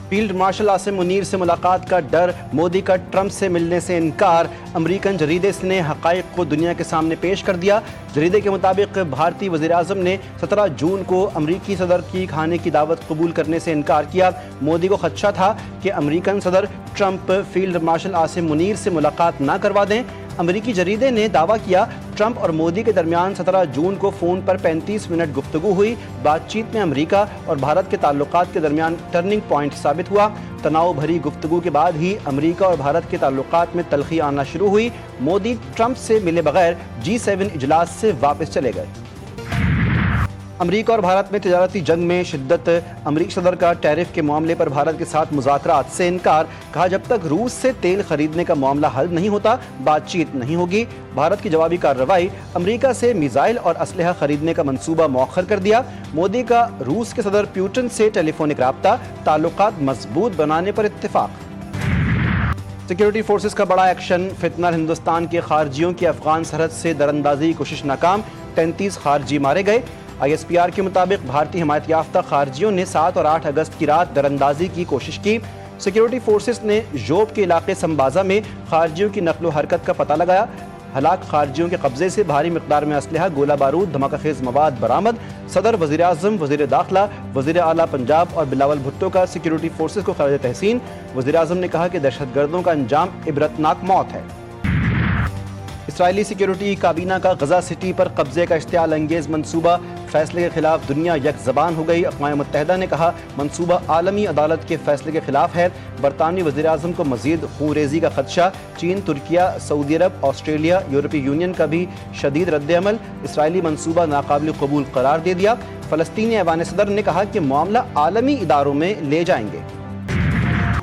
Field marshal Asim Munir سے ملاقات کا ڈر، مودی کا ٹرمپ سے ملنے سے انکار۔ امریکن جریدے نے حقائق کو دنیا کے سامنے پیش کر دیا۔ جریدے کے مطابق بھارتی وزیر اعظم نے 17 جون کو امریکی صدر کی کھانے کی دعوت قبول کرنے سے انکار کیا۔ مودی کو خدشہ تھا کہ امریکن صدر Trump field marshal Asim Munir سے ملاقات نہ کروا دیں۔ امریکی جریدے نے دعویٰ کیا ٹرمپ اور مودی کے درمیان 17 جون کو فون پر 35 منٹ گفتگو ہوئی۔ بات چیت میں امریکہ اور بھارت کے تعلقات کے درمیان ٹرننگ پوائنٹ ثابت ہوا۔ تناؤ بھری گفتگو کے بعد ہی امریکہ اور بھارت کے تعلقات میں تلخی آنا شروع ہوئی۔ مودی ٹرمپ سے ملے بغیر G7 اجلاس سے واپس چلے گئے۔ امریکہ اور بھارت میں تجارتی جنگ میں شدت، امریکی صدر کا ٹیرف کے معاملے پر بھارت کے ساتھ مذاکرات سے انکار۔ کہا جب تک روس سے تیل خریدنے کا معاملہ حل نہیں ہوتا بات چیت نہیں ہوگی۔ بھارت کی جوابی کارروائی، امریکہ سے میزائل اور اسلحہ خریدنے کا منصوبہ مؤخر کر دیا۔ مودی کا روس کے صدر پیوٹن سے ٹیلی فونک رابطہ، تعلقات مضبوط بنانے پر اتفاق۔ سیکیورٹی فورسز کا بڑا ایکشن، فتنہ ہندوستان کے خارجیوں کی افغان سرحد سے دراندازی کوشش ناکام، 33 خارجی مارے گئے۔ ISPR کے مطابق بھارتی حمایت یافتہ خارجیوں نے 7 اور 8 اگست کی رات دراندازی کی کوشش کی۔ سیکیورٹی فورسز نے جوب کے علاقے سمبازا میں خارجیوں کی نقل و حرکت کا پتہ لگایا۔ ہلاک خارجیوں کے قبضے سے بھاری مقدار میں اسلحہ، گولہ بارود، دھماکہ خیز مواد برآمد۔ صدر، وزیر اعظم، وزیر داخلہ، وزیر اعلیٰ پنجاب اور بلاول بھٹو کا سیکیورٹی فورسز کو خراج تحسین۔ وزیر اعظم نے کہا کہ دہشت گردوں کا انجام عبرتناک موت ہے۔ اسرائیلی سیکیورٹی کابینہ کا غزہ سٹی پر قبضے کا اشتعال انگیز منصوبہ، فیصلے کے خلاف دنیا یک زبان ہو گئی۔ اقوام متحدہ نے کہا منصوبہ عالمی عدالت کے فیصلے کے خلاف ہے۔ برطانوی وزیر اعظم کو مزید خون ریزی کا خدشہ، چین، ترکیہ، سعودی عرب، آسٹریلیا، یورپی یونین کا بھی شدید رد عمل۔ اسرائیلی منصوبہ ناقابل قبول قرار دے دیا۔ فلسطینی ایوان صدر نے کہا کہ معاملہ عالمی اداروں میں لے جائیں گے۔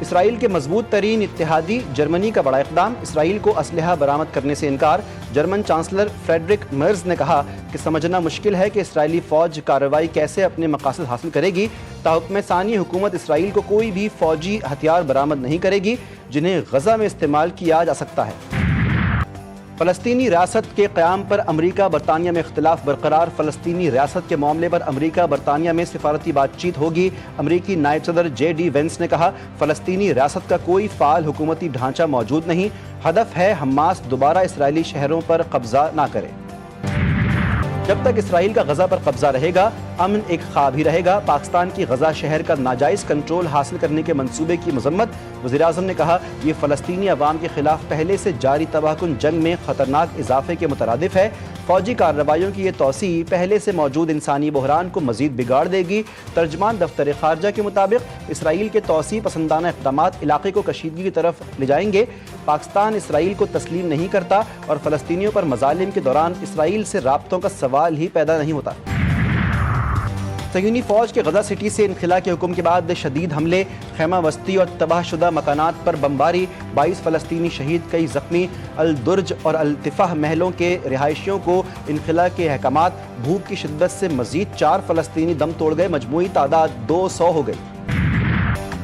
اسرائیل کے مضبوط ترین اتحادی جرمنی کا بڑا اقدام، اسرائیل کو اسلحہ برآمد کرنے سے انکار۔ جرمن چانسلر فریڈرک مرز نے کہا کہ سمجھنا مشکل ہے کہ اسرائیلی فوج کارروائی کیسے اپنے مقاصد حاصل کرے گی۔ تاحکم ثانی حکومت اسرائیل کو کوئی بھی فوجی ہتھیار برآمد نہیں کرے گی جنہیں غزہ میں استعمال کیا جا سکتا ہے۔ فلسطینی ریاست کے قیام پر امریکہ برطانیہ میں اختلاف برقرار، فلسطینی ریاست کے معاملے پر امریکہ برطانیہ میں سفارتی بات چیت ہوگی۔ امریکی نائب صدر JD وینس نے کہا فلسطینی ریاست کا کوئی فعال حکومتی ڈھانچہ موجود نہیں، ہدف ہے حماس دوبارہ اسرائیلی شہروں پر قبضہ نہ کرے۔ جب تک اسرائیل کا غزہ پر قبضہ رہے گا امن ایک خواب ہی رہے گا۔ پاکستان کی غزہ شہر کا ناجائز کنٹرول حاصل کرنے کے منصوبے کی مذمت، وزیر اعظم نے کہا یہ فلسطینی عوام کے خلاف پہلے سے جاری تباہ کن جنگ میں خطرناک اضافے کے مترادف ہے۔ فوجی کارروائیوں کی یہ توسیع پہلے سے موجود انسانی بحران کو مزید بگاڑ دے گی۔ ترجمان دفتر خارجہ کے مطابق اسرائیل کے توسیع پسندانہ اقدامات علاقے کو کشیدگی کی طرف لے جائیں گے۔ پاکستان اسرائیل کو تسلیم نہیں کرتا اور فلسطینیوں پر مظالم کے دوران اسرائیل سے رابطوں کا سوال ہی پیدا نہیں ہوتا۔ صہیونی فوج کے غزہ سٹی سے انخلاء کے حکم کے بعد شدید حملے، خیمہ بستی اور تباہ شدہ مکانات پر بمباری، 22 فلسطینی شہید، کئی زخمی۔ الدرج اور التفاح محلوں کے رہائشیوں کو انخلاء کے احکامات، بھوک کی شدت سے مزید 4 فلسطینی دم توڑ گئے، مجموعی تعداد 200 ہو گئی۔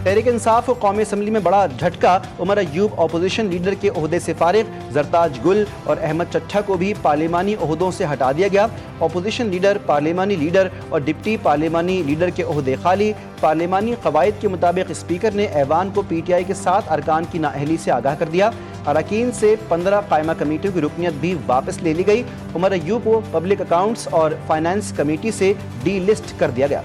تحریک انصاف و قومی اسمبلی میں بڑا جھٹکا، عمر ایوب اپوزیشن لیڈر کے عہدے سے فارغ، زرتاج گل اور احمد چٹھا کو بھی پارلیمانی عہدوں سے ہٹا دیا گیا۔ اپوزیشن لیڈر، پارلیمانی لیڈر اور ڈپٹی پارلیمانی لیڈر کے عہدے خالی۔ پارلیمانی قواعد کے مطابق اسپیکر نے ایوان کو PTI کے 7 ارکان کی نااہلی سے آگاہ کر دیا۔ اراکین سے 15 قائمہ کمیٹیوں کی رکنیت بھی واپس لے لی گئی۔ عمر ایوب کو پبلک اکاؤنٹس اور فائنانس کمیٹی سے ڈی لسٹ کر دیا گیا۔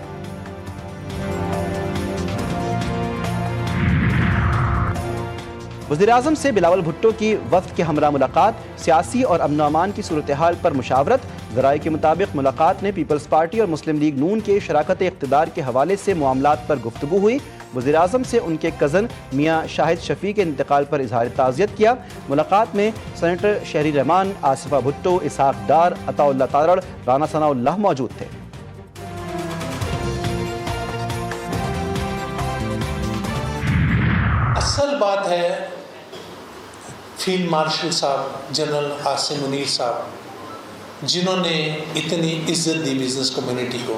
وزیر اعظم سے بلاول بھٹو کی وفد کے ہمراہ ملاقات، سیاسی اور امن و امان کی صورتحال پر مشاورت۔ ذرائع کے مطابق ملاقات میں پیپلز پارٹی اور مسلم لیگ نون کے شراکت اقتدار کے حوالے سے معاملات پر گفتگو ہوئی۔ وزیر اعظم سے ان کے کزن میاں شاہد شفیع کے انتقال پر اظہار تعزیت کیا۔ ملاقات میں سینیٹر شہری رحمان، آصفہ بھٹو، اسحاق ڈار، عطا اللہ تارڑ، رانا ثناء اللہ موجود تھے۔ اصل بات ہے فیلڈ مارشل صاحب جنرل عاصم منیر صاحب، جنہوں نے اتنی عزت دی بزنس کمیونٹی کو،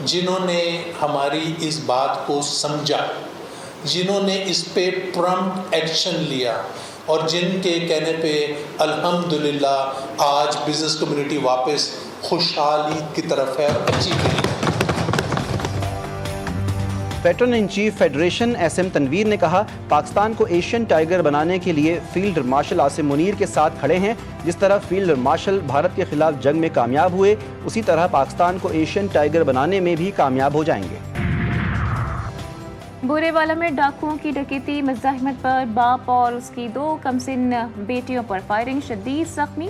جنہوں نے ہماری اس بات کو سمجھا، جنہوں نے اس پہ پرمپٹ ایکشن لیا، اور جن کے کہنے پہ الحمدللہ آج بزنس کمیونٹی واپس خوشحالی کی طرف ہے اور اچھی طریقے۔ Pattern in chief federation SM Tanveer نے کہا پاکستان کو ایشین ٹائیگر بنانے کے لیے فیلڈ مارشل عاصم منیر کے ساتھ کھڑے ہیں. جس طرح فیلڈ مارشل بھارت کے خلاف جنگ میں کامیاب ہوئے اسی طرح پاکستان کو ایشین ٹائیگر بنانے میں بھی کامیاب ہو جائیں گے. بورے والا میں ڈاکوؤں کی ڈکیتی مزاحمت پر باپ اور اس کی 2 کمسن بیٹیوں پر فائرنگ، شدید زخمی.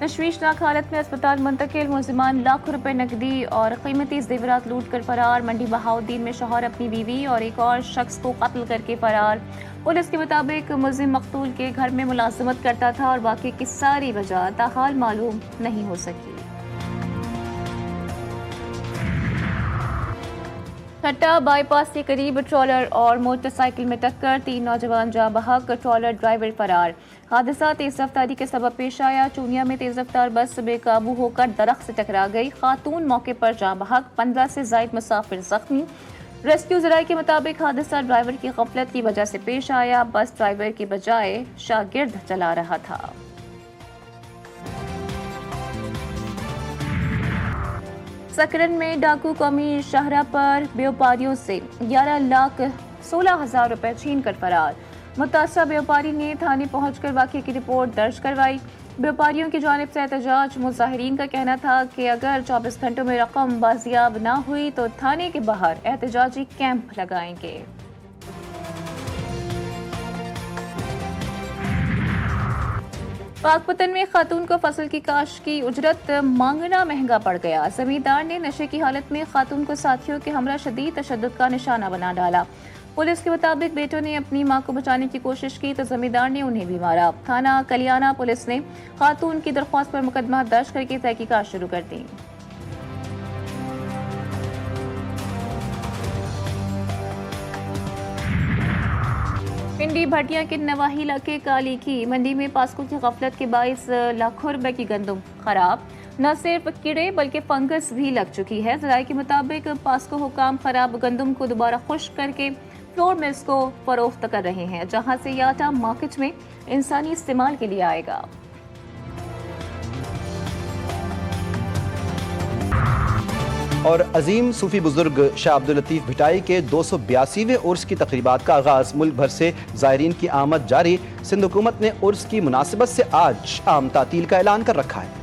تشویشناک حالت میں اسپتال منتقل، ملزمان لاکھوں روپے نقدی اور قیمتی زیورات لوٹ کر فرار. منڈی بہاؤالدین میں شوہر اپنی بیوی اور ایک اور شخص کو قتل کر کے فرار. پولیس کے مطابق ملزم مقتول کے گھر میں ملازمت کرتا تھا اور واقعے کی ساری وجہ تاحال معلوم نہیں ہو سکی. ٹھٹہ بائی پاس کے قریب ٹرالر اور موٹر سائیکل میں ٹکر، 3 نوجوان جاں بحق، ٹرالر ڈرائیور فرار. حادثہ تیز رفتاری کے سبب پیش آیا. چونیا میں تیز رفتار بس بے قابو ہو کر درخت سے ٹکرا گئی، خاتون موقع پر جاں بحق، 15 سے زائد مسافر زخمی. ریسکیو ذرائع کے مطابق حادثہ ڈرائیور کی غفلت کی وجہ سے پیش آیا. بس ڈرائیور کے بجائے شاگرد چلا رہا تھا. سکرن میں ڈاکو قومی شاہراہ پر بیوپاریوں سے 11,16,000 روپے چھین کر فرار. متاثرہ بیوپاری نے تھانے پہنچ کر واقعے کی رپورٹ درج کروائی. بیوپاریوں کی جانب سے احتجاج، مظاہرین کا کہنا تھا کہ اگر 24 گھنٹوں میں رقم بازیاب نہ ہوئی تو تھانے کے باہر احتجاجی کیمپ لگائیں گے. پاک پتن میں خاتون کو فصل کی کاشت کی اجرت مانگنا مہنگا پڑ گیا. زمیندار نے نشے کی حالت میں خاتون کو ساتھیوں کے ہمراہ شدید تشدد کا نشانہ بنا ڈالا. پولیس کے مطابق بیٹوں نے اپنی ماں کو بچانے کی کوشش کی تو زمیندار نے انہیں بھی مارا. تھانہ کلیانہ پولیس نے خاتون کی درخواست پر مقدمہ درج کر کے تحقیقات شروع کر دی. پنڈی بھٹیاں کے نواحی علاقے کالی کی منڈی میں پاسکو کی غفلت کے باعث لاکھوں روپے کی گندم خراب. نہ صرف کیڑے بلکہ فنگس بھی لگ چکی ہے. ذرائع کے مطابق پاسکو حکام خراب گندم کو دوبارہ خشک کر کے فلور ملز کو فروخت کر رہے ہیں، جہاں سے یہ آٹا مارکیٹ میں انسانی استعمال کے لیے آئے گا. اور عظیم صوفی بزرگ شاہ عبداللطیف بھٹائی کے 282ویں عرس کی تقریبات کا آغاز. ملک بھر سے زائرین کی آمد جاری. سندھ حکومت نے عرس کی مناسبت سے آج عام تعطیل کا اعلان کر رکھا ہے.